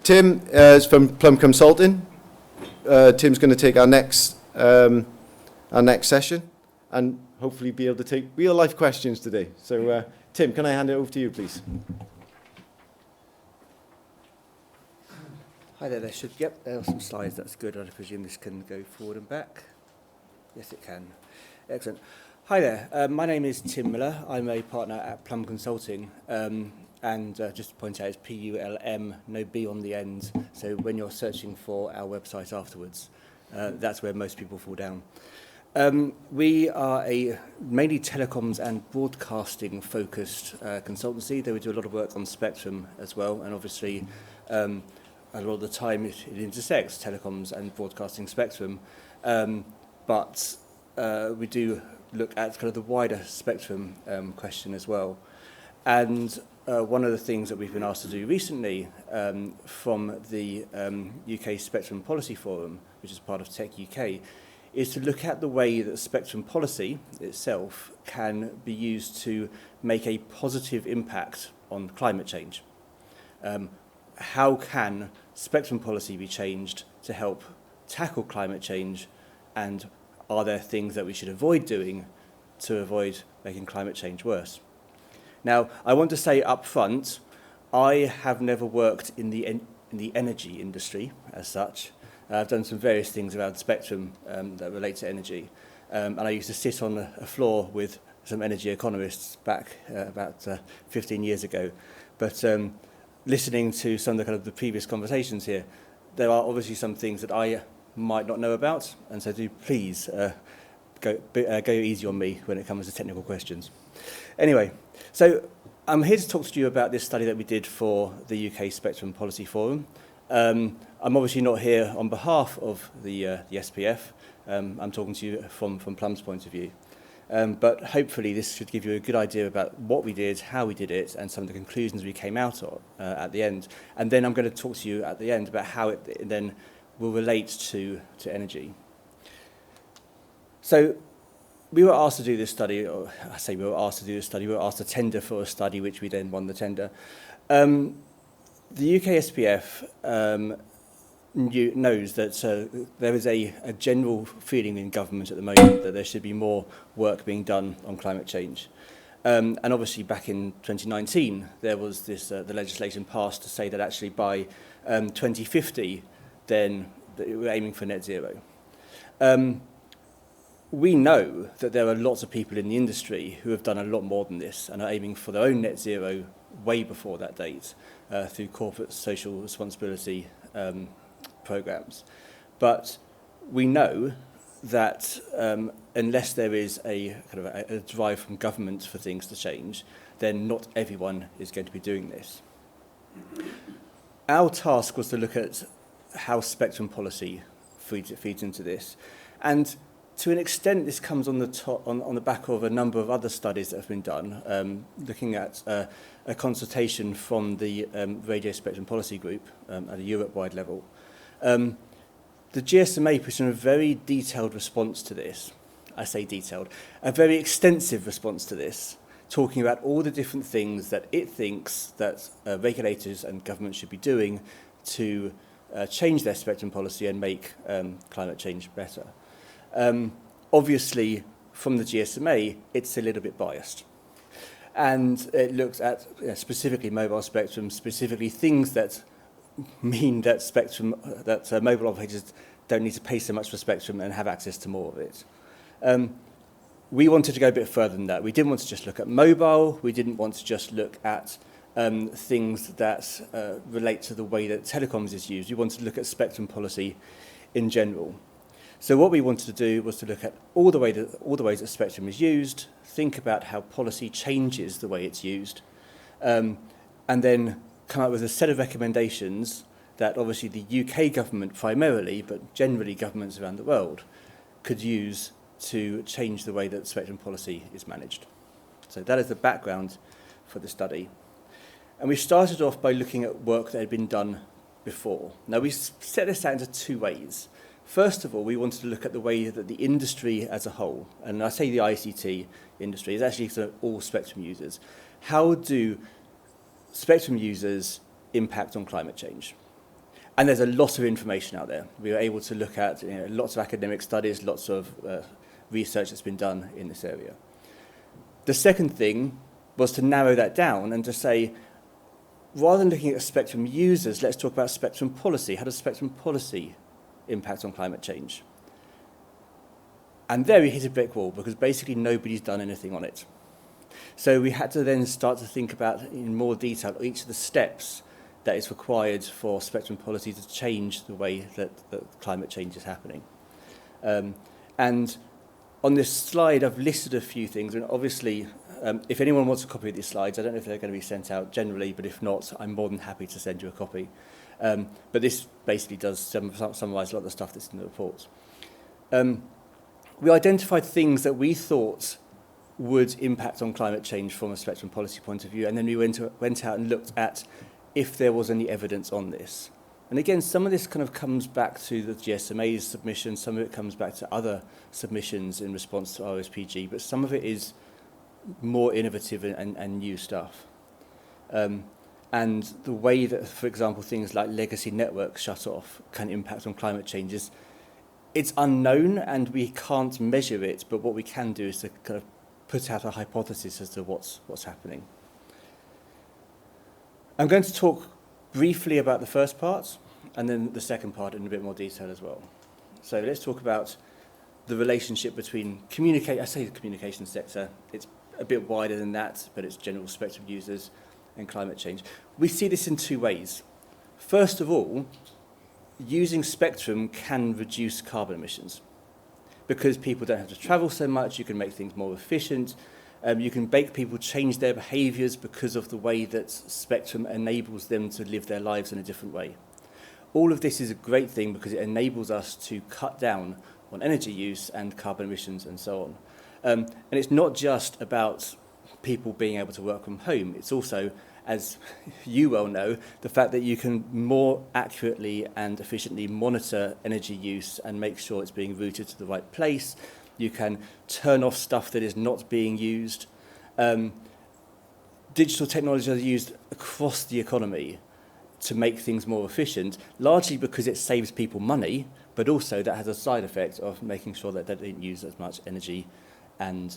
Tim is from Plum Consulting. Tim's going to take our next session and hopefully be able to take real life questions today. So Tim, can I hand it over to you, please? Hi there, there are some slides, that's good. I presume this can go forward and back. Yes, it can. Excellent. Hi there, my name is Tim Miller. I'm a partner at Plum Consulting. And just to point out, it's P-U-L-M, no B on the end. So when you're searching for our website afterwards, that's where most people fall down. We are a mainly telecoms and broadcasting focused consultancy, though we do a lot of work on spectrum as well. And obviously, a lot of the time it intersects telecoms and broadcasting spectrum. But we do look at kind of the wider spectrum question as well. And one of the things that we've been asked to do recently from the UK Spectrum Policy Forum, which is part of Tech UK, is to look at the way that spectrum policy itself can be used to make a positive impact on climate change. How can spectrum policy be changed to help tackle climate change, and are there things that we should avoid doing to avoid making climate change worse? Now, I want to say up front, I have never worked in the energy industry as such. I've done some various things around spectrum that relate to energy. And I used to sit on a floor with some energy economists back about 15 years ago. But listening to some of the kind of the previous conversations here, there are obviously some things that I might not know about. And so do please go easy on me when it comes to technical questions. Anyway, so I'm here to talk to you about this study that we did for the UK Spectrum Policy Forum. I'm obviously not here on behalf of the SPF. I'm talking to you from Plum's point of view. But hopefully this should give you a good idea about what we did, how we did it, and some of the conclusions we came out of at the end. And then I'm going to talk to you at the end about how it then will relate to energy. So we were asked to do this study, or I say we were asked to do this study, we were asked to tender for a study, which we then won the tender. The UK SPF knows that there is a general feeling in government at the moment that there should be more work being done on climate change. And obviously back in 2019, there was this the legislation passed to say that actually by 2050, then we're aiming for net zero. We know that there are lots of people in the industry who have done a lot more than this and are aiming for their own net zero way before that date through corporate social responsibility programs. But we know that unless there is a kind of a drive from government for things to change, then not everyone is going to be doing this. Our task was to look at how spectrum policy feeds into this. And to an extent, this comes on the back of a number of other studies that have been done, looking at a consultation from the Radio Spectrum Policy Group at a Europe-wide level. The GSMA put in a very detailed response to this. I say detailed, a very extensive response to this, talking about all the different things that it thinks that regulators and governments should be doing to change their spectrum policy and make climate change better. Obviously, from the GSMA, it's a little bit biased. And it looks at specifically mobile spectrum, specifically things that mean that mobile operators don't need to pay so much for spectrum and have access to more of it. We wanted to go a bit further than that. We didn't want to just look at mobile. We didn't want to just look at things that relate to the way that telecoms is used. We wanted to look at spectrum policy in general. So what we wanted to do was to look at all the ways that spectrum is used, think about how policy changes the way it's used, and then come up with a set of recommendations that obviously the UK government primarily, but generally governments around the world, could use to change the way that spectrum policy is managed. So that is the background for the study. And we started off by looking at work that had been done before. Now we set this out into two ways. First of all, we wanted to look at the way that the industry as a whole, and I say the ICT industry, is actually sort of all spectrum users. How do spectrum users impact on climate change? And there's a lot of information out there. We were able to look at lots of academic studies, lots of research that's been done in this area. The second thing was to narrow that down and to say, rather than looking at spectrum users, let's talk about spectrum policy. How does spectrum policy impact on climate change? And there we hit a brick wall because basically nobody's done anything on it. So we had to then start to think about in more detail each of the steps that is required for spectrum policy to change the way that climate change is happening. And on this slide, I've listed a few things, and obviously, if anyone wants a copy of these slides, I don't know if they're going to be sent out generally, but if not, I'm more than happy to send you a copy. But this basically does summarise a lot of the stuff that's in the report. We identified things that we thought would impact on climate change from a spectrum policy point of view, and then we went out and looked at if there was any evidence on this. And again, some of this kind of comes back to the GSMA's submission, some of it comes back to other submissions in response to RSPG, but some of it is more innovative and new stuff. And the way that, for example, things like legacy network shut-off can impact on climate change is, it's unknown and we can't measure it, but what we can do is to kind of put out a hypothesis as to what's happening. I'm going to talk briefly about the first part and then the second part in a bit more detail as well. So let's talk about the relationship between I say the communication sector, it's a bit wider than that, but it's general spectrum users and climate change. We see this in two ways. First of all, using spectrum can reduce carbon emissions because people don't have to travel so much, you can make things more efficient, you can make people change their behaviours because of the way that spectrum enables them to live their lives in a different way. All of this is a great thing because it enables us to cut down on energy use and carbon emissions and so on. And it's not just about people being able to work from home, it's also, as you well know, the fact that you can more accurately and efficiently monitor energy use and make sure it's being routed to the right place. You can turn off stuff that is not being used. Digital technologies are used across the economy to make things more efficient, largely because it saves people money, but also that has a side effect of making sure that they don't use as much energy and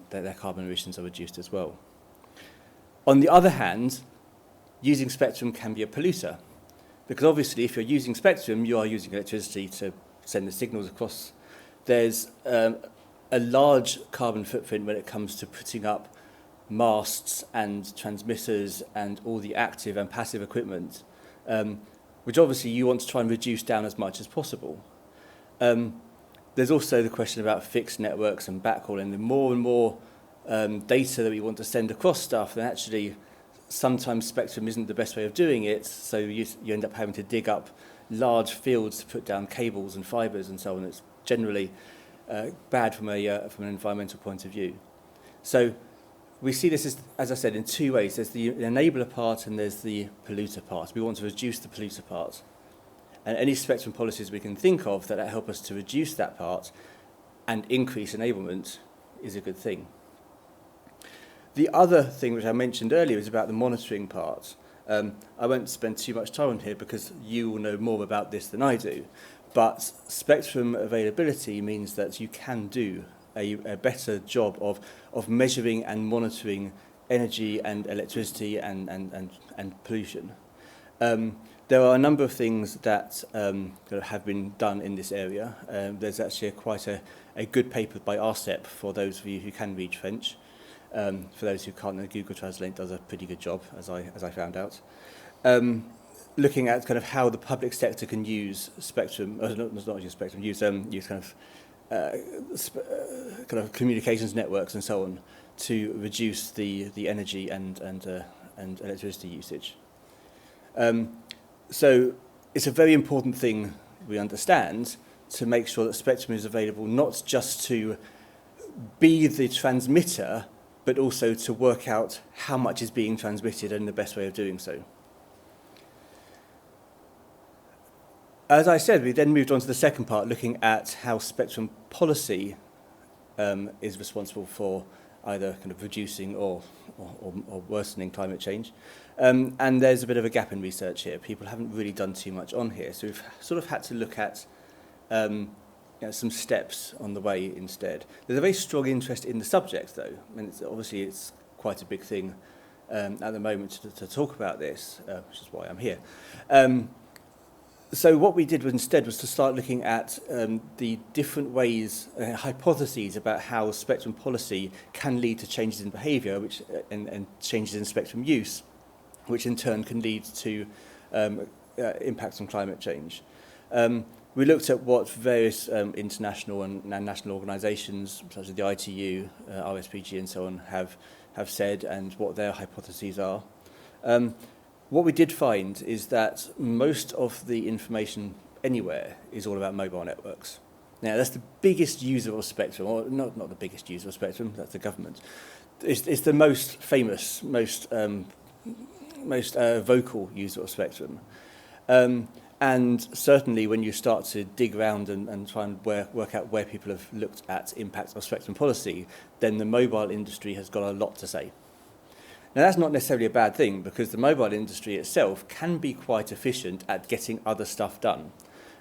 that their carbon emissions are reduced as well. On the other hand, using spectrum can be a polluter, because obviously if you're using spectrum, you are using electricity to send the signals across. There's a large carbon footprint when it comes to putting up masts and transmitters and all the active and passive equipment, which obviously you want to try and reduce down as much as possible. There's also the question about fixed networks and backhauling. The more and more data that we want to send across stuff, then actually sometimes spectrum isn't the best way of doing it, so you end up having to dig up large fields to put down cables and fibres and so on. It's generally bad from an environmental point of view. So we see this, as I said, in two ways. There's the enabler part and there's the polluter part. We want to reduce the polluter part. And any spectrum policies we can think of that help us to reduce that part and increase enablement is a good thing. The other thing which I mentioned earlier is about the monitoring part. I won't spend too much time on here because you will know more about this than I do. But spectrum availability means that you can do a better job of measuring and monitoring energy and electricity and pollution. There are a number of things that have been done in this area. There's actually quite a good paper by RCEP for those of you who can read French. For those who can't, Google Translate does a pretty good job, as I found out. Looking at kind of how the public sector can use spectrum, not use spectrum, use kind of communications networks and so on to reduce the energy and electricity usage. So it's a very important thing we understand to make sure that spectrum is available not just to be the transmitter, but also to work out how much is being transmitted and the best way of doing so. As I said, we then moved on to the second part, looking at how spectrum policy is responsible for either kind of reducing or worsening climate change. And there's a bit of a gap in research here. People haven't really done too much on here, so we've sort of had to look at some steps on the way instead. There's a very strong interest in the subject, though. I mean, obviously it's quite a big thing at the moment to talk about this, which is why I'm here. So what we did instead was to start looking at the different ways, hypotheses about how spectrum policy can lead to changes in behaviour and changes in spectrum use, which in turn can lead to impacts on climate change. We looked at what various international and national organisations, such as the ITU, RSPG and so on, have said and what their hypotheses are. What we did find is that most of the information anywhere is all about mobile networks. Now, that's the biggest user of spectrum, or not the biggest user of spectrum, that's the government. It's the most famous, most vocal user of spectrum. And certainly when you start to dig around and try and work out where people have looked at impacts of spectrum policy, then the mobile industry has got a lot to say. Now, that's not necessarily a bad thing, because the mobile industry itself can be quite efficient at getting other stuff done,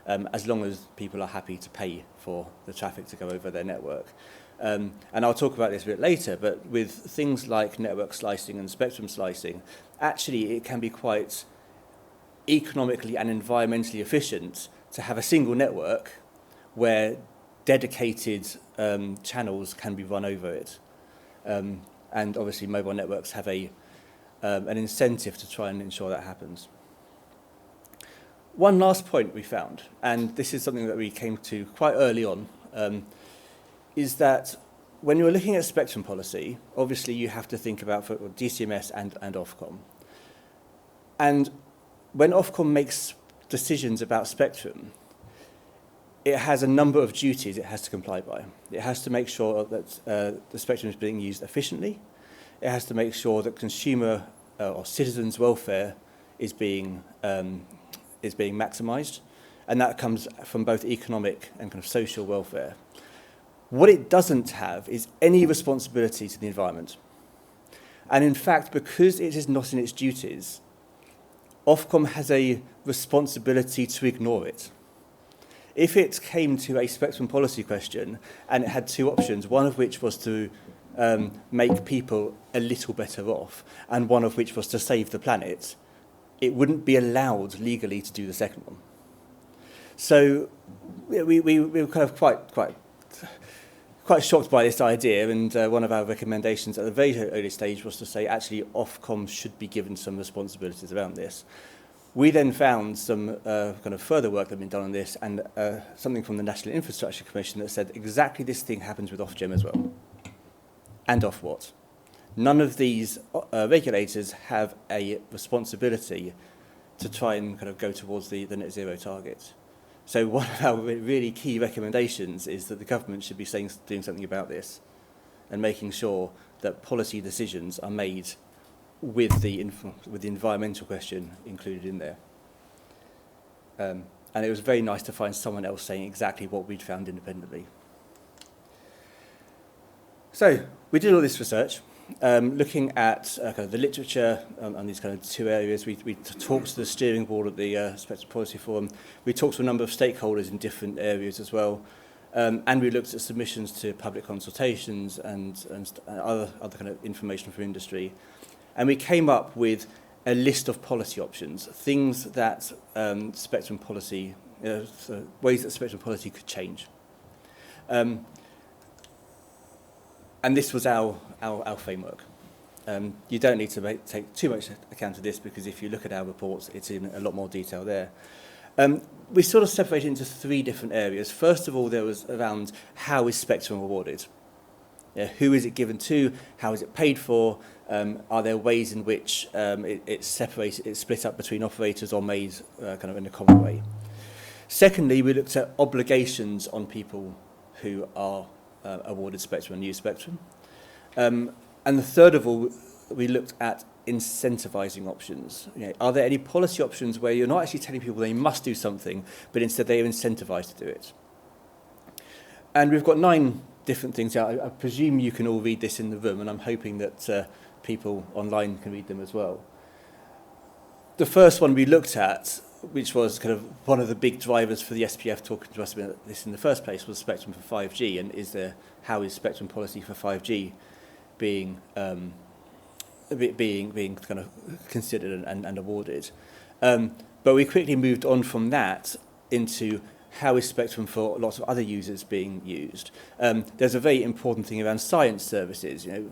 as long as people are happy to pay for the traffic to go over their network. And I'll talk about this a bit later, but with things like network slicing and spectrum slicing, actually it can be quite economically and environmentally efficient to have a single network where dedicated channels can be run over it. And obviously mobile networks have an incentive to try and ensure that happens. One last point we found, and this is something that we came to quite early on, is that when you're looking at spectrum policy, obviously you have to think about DCMS and Ofcom. And when Ofcom makes decisions about spectrum, it has a number of duties it has to comply by. It has to make sure that the spectrum is being used efficiently. It has to make sure that consumer or citizens' welfare is being maximised, and that comes from both economic and kind of social welfare. What it doesn't have is any responsibility to the environment. And in fact, because it is not in its duties, Ofcom has a responsibility to ignore it. If it came to a spectrum policy question and it had two options, one of which was to make people a little better off and one of which was to save the planet, it wouldn't be allowed legally to do the second one. So we were kind of quite shocked by this idea, and one of our recommendations at the very early stage was to say actually Ofcom should be given some responsibilities around this. We then found some kind of further work that had been done on this, and something from the National Infrastructure Commission that said exactly this thing happens with Ofgem as well. And Ofwat. None of these regulators have a responsibility to try and kind of go towards the net zero target. So one of our really key recommendations is that the government should be doing something about this and making sure that policy decisions are made with the environmental question included in there. And it was very nice to find someone else saying exactly what we'd found independently. So we did all this research, looking at kind of the literature on these kind of two areas. We talked to the steering board at the Spectrum Policy Forum. We talked to a number of stakeholders in different areas as well. And we looked at submissions to public consultations and other kind of information from industry. And we came up with a list of policy options, things that spectrum policy, so ways that spectrum policy could change. And this was our framework. You don't need to take too much account of this, because if you look at our reports, it's in a lot more detail there. We sort of separated into three different areas. First of all, there was around how is spectrum awarded? Who is it given to? How is it paid for? Are there ways in which it's split up between operators or made kind of in a common way? Secondly, we looked at obligations on people who are awarded spectrum and use spectrum. And the third of all, we looked at incentivizing options. Are there any policy options where you're not actually telling people they must do something, but instead they are incentivized to do it? And we've got 9 different things out. I presume you can all read this in the room, and I'm hoping that people online can read them as well. The first one we looked at, which was kind of one of the big drivers for the SPF talking to us about this in the first place, was spectrum for 5G, and how is spectrum policy for 5G being kind of considered and awarded. But we quickly moved on from that into how is spectrum for lots of other users being used. There's a very important thing around science services. You know,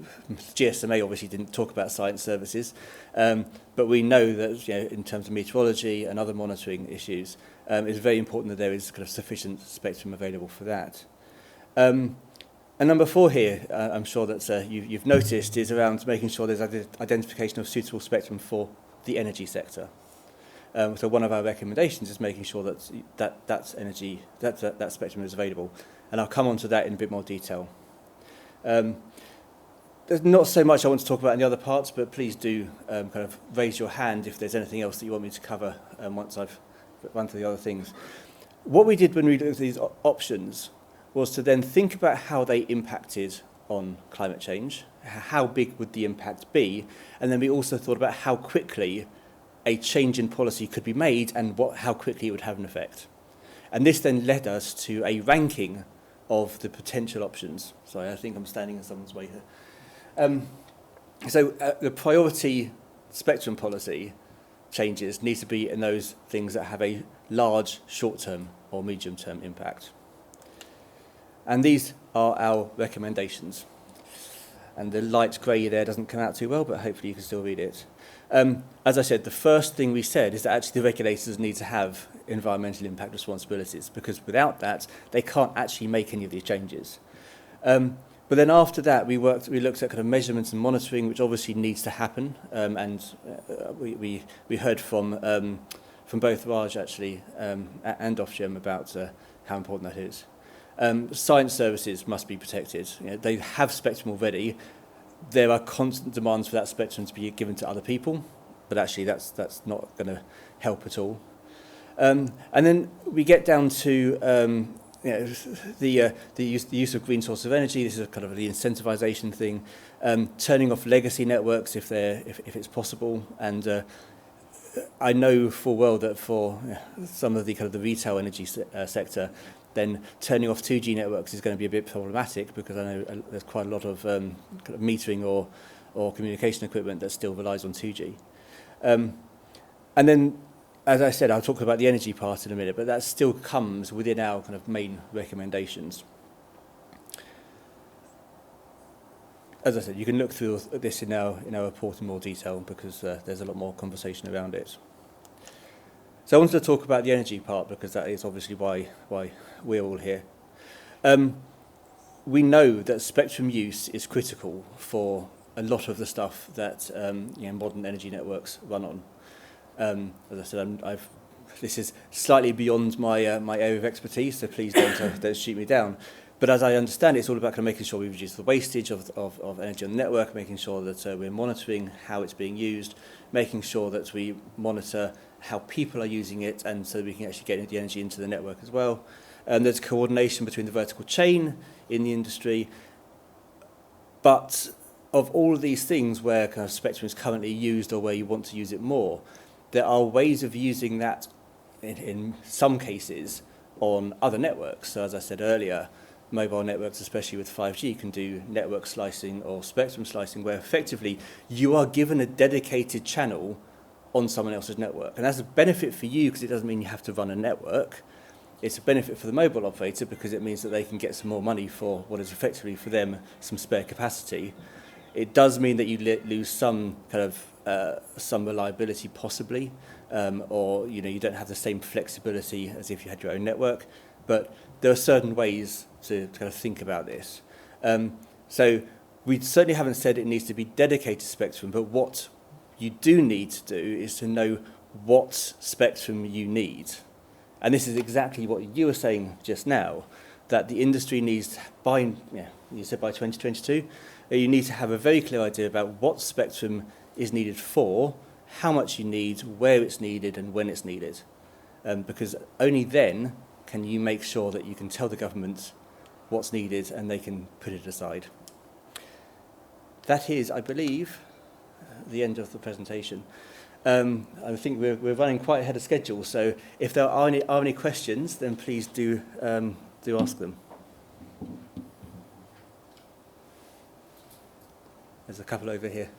GSMA obviously didn't talk about science services, but we know that, you know, in terms of meteorology and other monitoring issues, it's very important that there is kind of sufficient spectrum available for that. And number 4 here, I'm sure that you've noticed, is around making sure there's identification of suitable spectrum for the energy sector. So one of our recommendations is making sure that spectrum is available, and I'll come on to that in a bit more detail. There's not so much I want to talk about in the other parts, but please do kind of raise your hand if there's anything else that you want me to cover once I've run through the other things. What we did when we looked at these options was to then think about how they impacted on climate change, how big would the impact be, and then we also thought about how quickly a change in policy could be made and how quickly it would have an effect. And this then led us to a ranking of the potential options. Sorry, I think I'm standing in someone's way here. The priority spectrum policy changes need to be in those things that have a large short-term or medium-term impact. And these are our recommendations. And the light grey there doesn't come out too well, but hopefully you can still read it. As I said, the first thing we said is that actually the regulators need to have environmental impact responsibilities, because without that, they can't actually make any of these changes. But then after that, we looked at kind of measurements and monitoring, which obviously needs to happen. We heard from both Raj actually and Ofgem about how important that is. Science services must be protected. You know, they have spectrum already. There are constant demands for that spectrum to be given to other people, but actually that's not going to help at all. And then we get down to the use of green sources of energy. This is kind of the incentivization thing. Turning off legacy networks if it's possible. And I know full well that for some of the kind of the retail energy sector, then turning off 2G networks is going to be a bit problematic, because I know there's quite a lot of kind of metering or communication equipment that still relies on 2G. And then, as I said, I'll talk about the energy part in a minute, but that still comes within our kind of main recommendations. As I said, you can look through this in our report in more detail, because there's a lot more conversation around it. So I wanted to talk about the energy part, because that is obviously why we're all here. We know that spectrum use is critical for a lot of the stuff that modern energy networks run on. As I said, this is slightly beyond my area of expertise, so please don't shoot me down. But as I understand it, it's all about kind of making sure we reduce the wastage of energy on the network, making sure that we're monitoring how it's being used, making sure that we monitor how people are using it, and so we can actually get the energy into the network as well. There's coordination between the vertical chain in the industry. But of all of these things where kind of spectrum is currently used, or where you want to use it more, there are ways of using that in some cases on other networks. So as I said earlier, mobile networks, especially with 5G, can do network slicing or spectrum slicing, where effectively you are given a dedicated channel on someone else's network. And that's a benefit for you, because it doesn't mean you have to run a network. It's a benefit for the mobile operator, because it means that they can get some more money for what is effectively for them some spare capacity. It does mean that you lose some kind of some reliability possibly, or you don't have the same flexibility as if you had your own network. But there are certain ways to kind of think about this. So we certainly haven't said it needs to be dedicated spectrum, but what you do need to do is to know what spectrum you need. And this is exactly what you were saying just now, that the industry needs, you said by 2022, you need to have a very clear idea about what spectrum is needed for, how much you need, where it's needed, and when it's needed. Because only then can you make sure that you can tell the government what's needed, and they can put it aside. That is, I believe, the end of the presentation. I think we're running quite ahead of schedule, so if there are any questions, then please do ask them. There's a couple over here.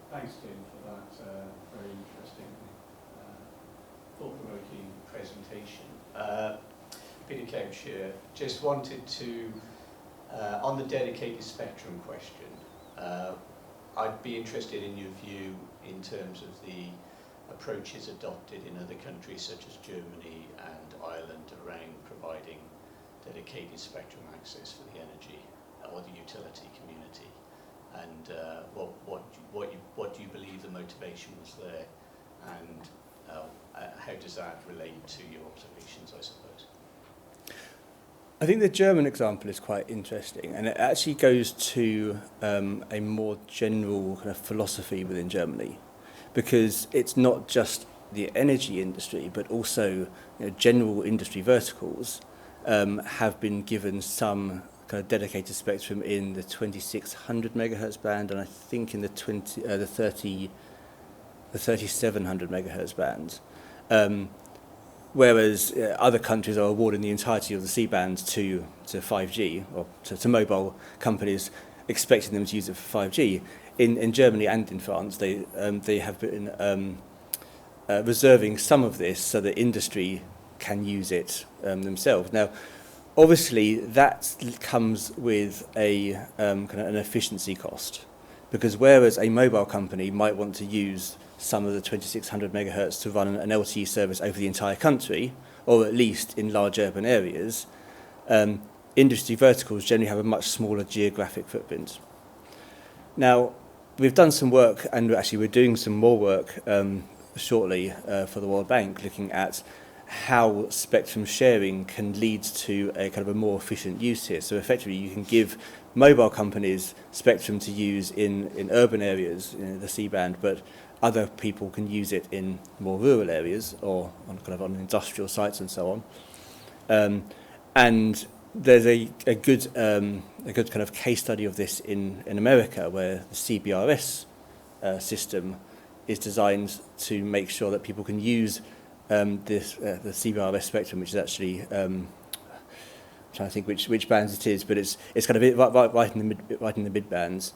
Thanks, Tim, for that very interesting, thought-provoking presentation. Peter Couch here. Just wanted to, on the dedicated spectrum question, I'd be interested in your view in terms of the approaches adopted in other countries such as Germany and Ireland around providing dedicated spectrum access for the energy or the utility community. And what do you believe the motivation was there, and how does that relate to your observations, I suppose? I think the German example is quite interesting, and it actually goes to a more general kind of philosophy within Germany, because it's not just the energy industry, but also general industry verticals have been given some kind of dedicated spectrum in the 2600 megahertz band, and I think in the 3700 megahertz band. Whereas other countries are awarding the entirety of the C-band to 5G, or to mobile companies, expecting them to use it for 5G. In Germany and in France, they have been reserving some of this so that industry can use it themselves. Now, obviously, that comes with a kind of an efficiency cost, because whereas a mobile company might want to use some of the 2600 megahertz to run an LTE service over the entire country, or at least in large urban areas, industry verticals generally have a much smaller geographic footprint. Now, we've done some work, and actually we're doing some more work shortly for the World Bank, looking at how spectrum sharing can lead to a kind of a more efficient use here. So effectively, you can give mobile companies spectrum to use in urban areas, the C-band, but other people can use it in more rural areas or on industrial sites and so on. And there's a good kind of case study of this in America, where the CBRS system is designed to make sure that people can use the CBRS spectrum, which is actually I'm trying to think which bands it is, but it's kind of right in the mid bands.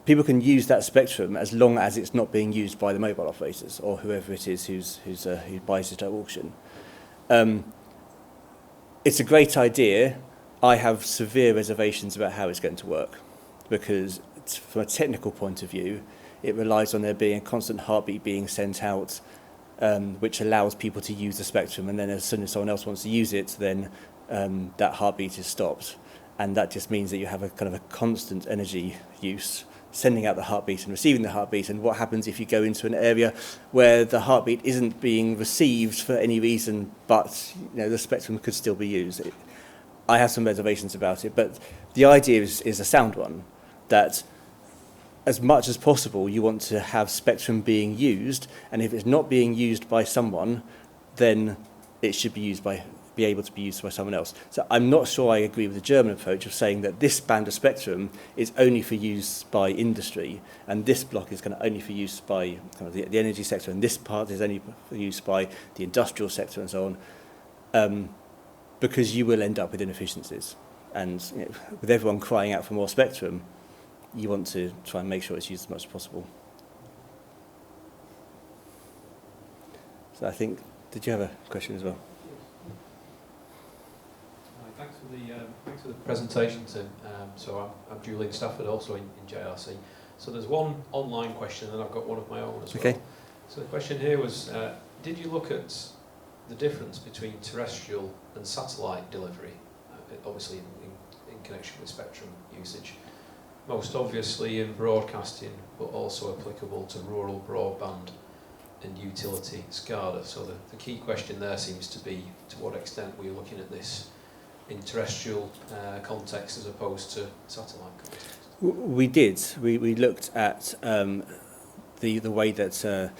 People can use that spectrum as long as it's not being used by the mobile operators or whoever it is who buys it at auction. It's a great idea. I have severe reservations about how it's going to work, because from a technical point of view, it relies on there being a constant heartbeat being sent out, which allows people to use the spectrum, and then as soon as someone else wants to use it, then that heartbeat is stopped. And that just means that you have a kind of a constant energy use, sending out the heartbeat and receiving the heartbeat. And what happens if you go into an area where the heartbeat isn't being received for any reason, but the spectrum could still be used? I have some reservations about it, but the idea is a sound one, that as much as possible you want to have spectrum being used, and if it's not being used by someone, then it should be able to be used by someone else. So I'm not sure I agree with the German approach of saying that this band of spectrum is only for use by industry, and this block is kind of only for use by kind of the energy sector, and this part is only for use by the industrial sector and so on, because you will end up with inefficiencies. And with everyone crying out for more spectrum, you want to try and make sure it's used as much as possible. So I think, did you have a question as well? Thanks for the presentation, Tim. So I'm Julian Stafford, also in JRC. So there's one online question, and I've got one of my own as well. Okay. So the question here was, did you look at the difference between terrestrial and satellite delivery, obviously in connection with spectrum usage? Most obviously in broadcasting, but also applicable to rural broadband and utility SCADA. So the key question there seems to be, to what extent were you looking at this in terrestrial context as opposed to satellite context? We did. We looked at the way that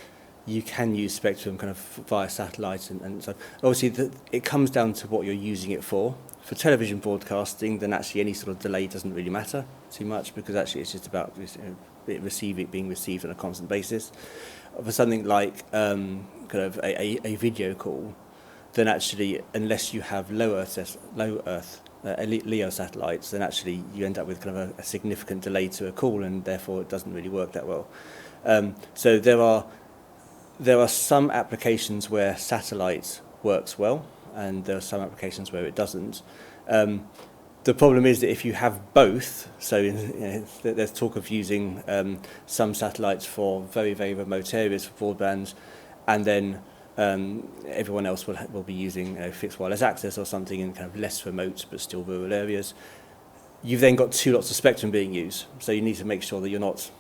you can use spectrum kind of via satellite, and so obviously it comes down to what you're using it for. For television broadcasting, then actually any sort of delay doesn't really matter too much, because actually it's just about it being received on a constant basis. For something like kind of a video call, then actually unless you have low Earth LEO satellites, then actually you end up with kind of a significant delay to a call, and therefore it doesn't really work that well. So there are some applications where satellite works well, and there are some applications where it doesn't. The problem is that if you have both, so there's talk of using some satellites for very, very remote areas for broadband, and then everyone else will be using fixed wireless access or something in kind of less remote but still rural areas. You've then got two lots of spectrum being used, so you need to make sure that you're not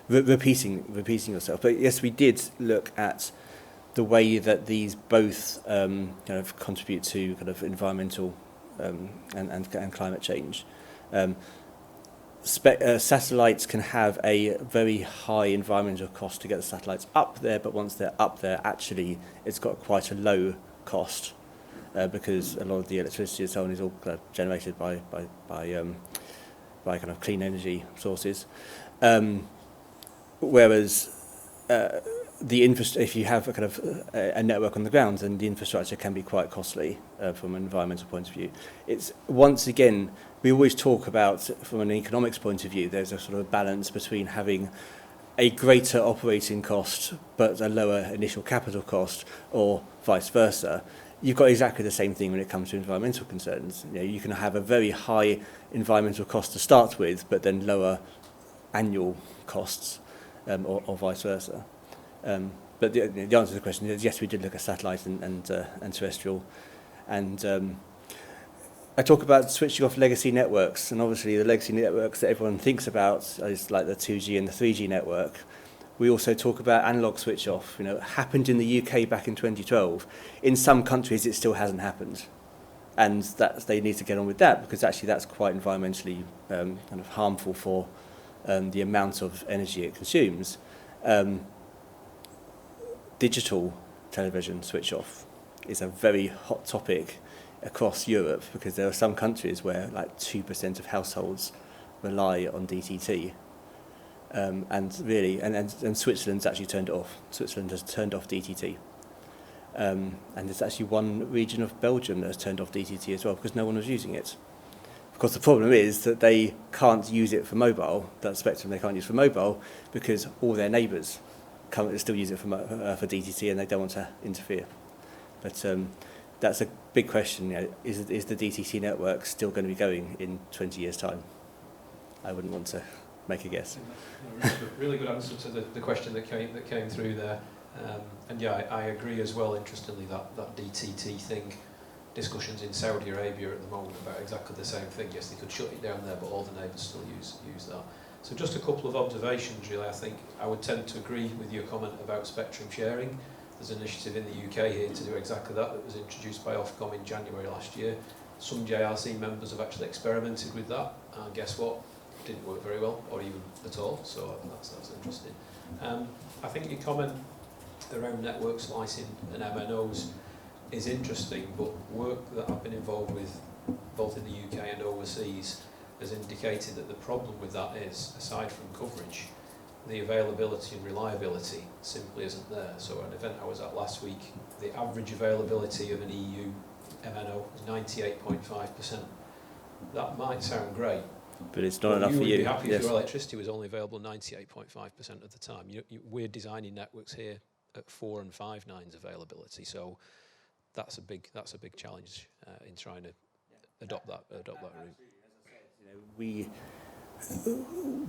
repeating yourself. But yes, we did look at the way that these both kind of contribute to kind of environmental and climate change. Satellites can have a very high environmental cost to get the satellites up there, but once they're up there, actually it's got quite a low cost because a lot of the electricity and so on is all generated by kind of clean energy sources. Whereas if you have a kind of a network on the ground, then the infrastructure can be quite costly from an environmental point of view. It's once again, we always talk about from an economics point of view, there's a sort of balance between having a greater operating cost but a lower initial capital cost, or vice versa. You've got exactly the same thing when it comes to environmental concerns. You can have a very high environmental cost to start with, but then lower annual costs, or vice versa. But the answer to the question is yes, we did look at satellite and terrestrial, and I talk about switching off legacy networks, and obviously the legacy networks that everyone thinks about is like the 2G and the 3G network. We also talk about analog switch off. It happened in the UK back in 2012. In some countries it still hasn't happened, and they need to get on with that, because actually that's quite environmentally kind of harmful for the amount of energy it consumes. Digital television switch off is a very hot topic across Europe, because there are some countries where like 2% of households rely on DTT, and Switzerland's actually turned it off. Switzerland has turned off DTT, and there's actually one region of Belgium that has turned off DTT as well, because no one was using it. Of course, the problem is that they can't use it for mobile. That spectrum they can't use for mobile because all their neighbours still use it for DTT, and they don't want to interfere. But that's a big question. Is the DTT network still going to be going in 20 years' time? I wouldn't want to make a guess. Really good answer to the question that came through there. And yeah, I agree as well, interestingly, that DTT thing, discussions in Saudi Arabia at the moment about exactly the same thing. Yes, they could shut it down there, but all the neighbours still use that. So just a couple of observations, really. I think I would tend to agree with your comment about spectrum sharing. There's an initiative in the UK here to do exactly that was introduced by Ofcom in January last year. Some JRC members have actually experimented with that, and guess what? It didn't work very well, or even at all, so that's interesting. I think your comment around network slicing and MNOs is interesting, but work that I've been involved with, both in the UK and overseas, has indicated that the problem with that is, aside from coverage, the availability and reliability simply isn't there. So an event I was at last week, the average availability of an EU MNO is 98.5%. That might sound great, but it's not enough for you. You would be happy if your electricity was only available 98.5% of the time. We're designing networks here at 4 and 5 nines availability, so that's a big challenge in trying to adopt that route.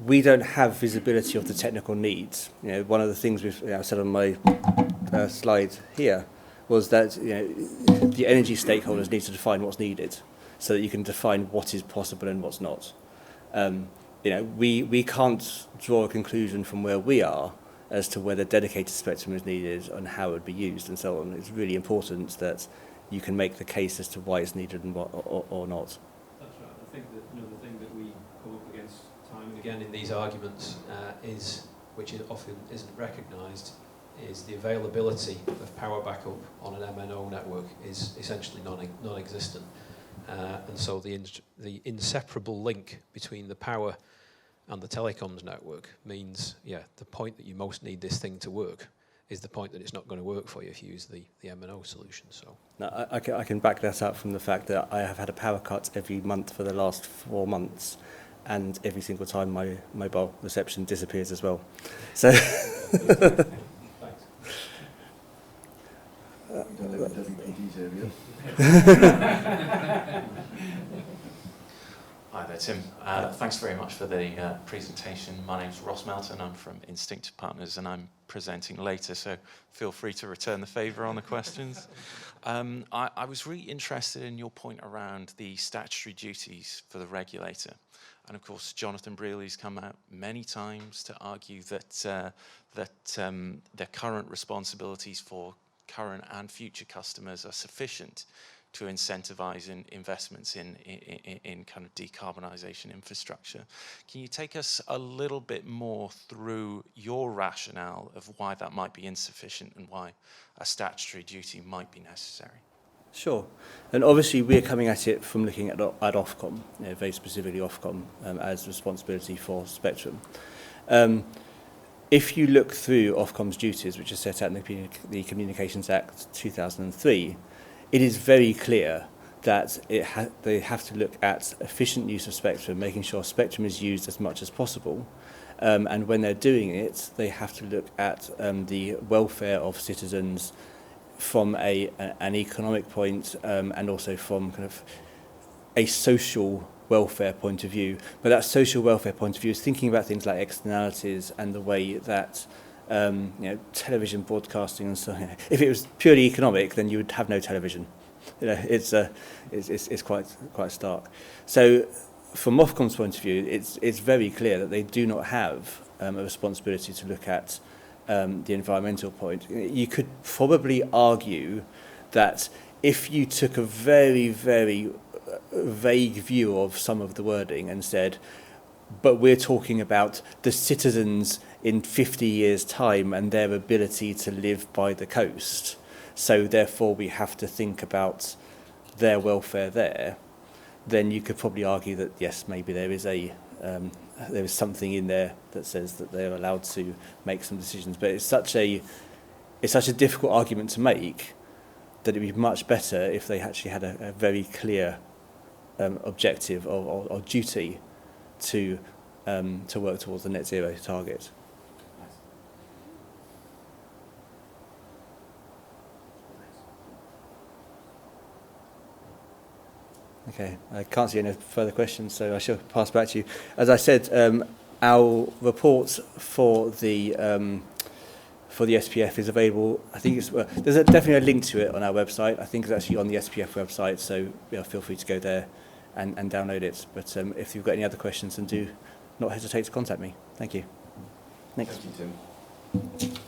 We don't have visibility of the technical needs. One of the things I said on my slide here was that the energy stakeholders need to define what's needed, so that you can define what is possible and what's not. We can't draw a conclusion from where we are as to whether dedicated spectrum is needed and how it would be used and so on. It's really important that you can make the case as to why it's needed and what or not. That's right. I think that the thing that we come up against time and again in these arguments is which often isn't recognised, is the availability of power backup on an MNO network is essentially non-existent. And so the inseparable link between the power and the telecoms network means, the point that you most need this thing to work is the point that it's not going to work for you if you use the MNO solution. So Now, I can back that up from the fact that I have had a power cut every month for the last 4 months, and every single time my mobile reception disappears as well. So. thanks. Hi there, Tim. Thanks very much for the presentation. My name's Ross Melton. I'm from Instinctive Partners, and I'm presenting later, so feel free to return the favour on the questions. I was really interested in your point around the statutory duties for the regulator. And of course, Jonathan Brearley's come out many times to argue that their current responsibilities for current and future customers are sufficient to incentivise investments in kind of decarbonisation infrastructure. Can you take us a little bit more through your rationale of why that might be insufficient and why a statutory duty might be necessary? Sure. And obviously we're coming at it from looking at Ofcom, very specifically Ofcom, as responsibility for spectrum. If you look through Ofcom's duties, which are set out in the Communications Act 2003, it is very clear that they have to look at efficient use of spectrum, making sure spectrum is used as much as possible. And when they're doing it, they have to look at the welfare of citizens from an economic point, and also from kind of a social welfare point of view. But that social welfare point of view is thinking about things like externalities and the way that television broadcasting and so on. If it was purely economic, then you would have no television. It's quite stark. So from Ofcom's point of view, it's very clear that they do not have a responsibility to look at the environmental point. You could probably argue that if you took a very, very vague view of some of the wording and said, but we're talking about the citizens in 50 years' time and their ability to live by the coast, so therefore we have to think about their welfare there, then you could probably argue that, yes, maybe there is something in there that says that they're allowed to make some decisions. But it's such a difficult argument to make that it'd be much better if they actually had a very clear objective or duty to work towards the net zero target. Okay, I can't see any further questions, so I shall pass back to you. As I said, our report for the SPF is available. I think there's definitely a link to it on our website. I think it's actually on the SPF website, so feel free to go there and download it. But if you've got any other questions, then do not hesitate to contact me. Thank you. Next. Thank you, Tim.